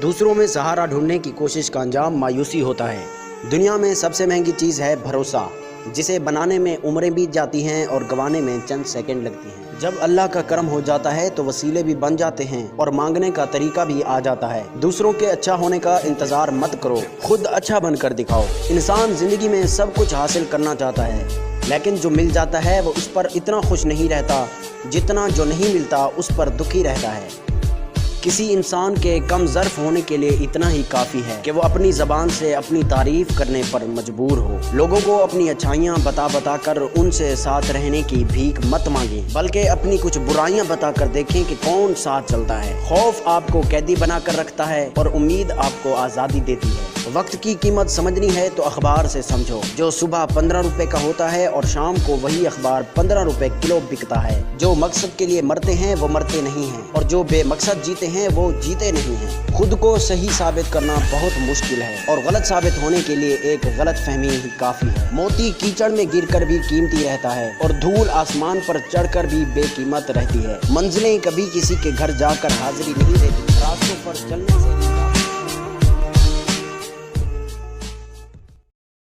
دوسروں میں سہارا ڈھونڈنے کی کوشش کا انجام مایوسی ہوتا ہے۔ دنیا میں سب سے مہنگی چیز ہے بھروسہ، جسے بنانے میں عمریں بیت جاتی ہیں اور گنوانے میں چند سیکنڈ لگتی ہیں۔ جب اللہ کا کرم ہو جاتا ہے تو وسیلے بھی بن جاتے ہیں اور مانگنے کا طریقہ بھی آ جاتا ہے۔ دوسروں کے اچھا ہونے کا انتظار مت کرو، خود اچھا بن کر دکھاؤ۔ انسان زندگی میں سب کچھ حاصل کرنا چاہتا ہے، لیکن جو مل جاتا ہے وہ اس پر اتنا خوش نہیں رہتا جتنا جو نہیں ملتا اس پر دکھی رہتا ہے۔ کسی انسان کے کم ظرف ہونے کے لیے اتنا ہی کافی ہے کہ وہ اپنی زبان سے اپنی تعریف کرنے پر مجبور ہو۔ لوگوں کو اپنی اچھائیاں بتا کر ان سے ساتھ رہنے کی بھیک مت مانگیں، بلکہ اپنی کچھ برائیاں بتا کر دیکھیں کہ کون ساتھ چلتا ہے۔ خوف آپ کو قیدی بنا کر رکھتا ہے اور امید آپ کو آزادی دیتی ہے۔ وقت کی قیمت سمجھنی ہے تو اخبار سے سمجھو، جو صبح 15 روپے کا ہوتا ہے اور شام کو وہی اخبار 15 روپے کلو بکتا ہے۔ جو مقصد کے لیے مرتے ہیں وہ مرتے نہیں ہیں، اور جو بے مقصد جیتے ہیں وہ جیتے نہیں ہیں۔ خود کو صحیح ثابت کرنا بہت مشکل ہے، اور غلط ثابت ہونے کے لیے ایک غلط فہمی ہی کافی ہے۔ موتی کیچڑ میں گر کر بھی قیمتی رہتا ہے، اور دھول آسمان پر چڑھ کر بھی بے قیمت رہتی ہے۔ منزلیں کبھی کسی کے گھر جا کر حاضری نہیں دیتی، راستوں پر چلنے سے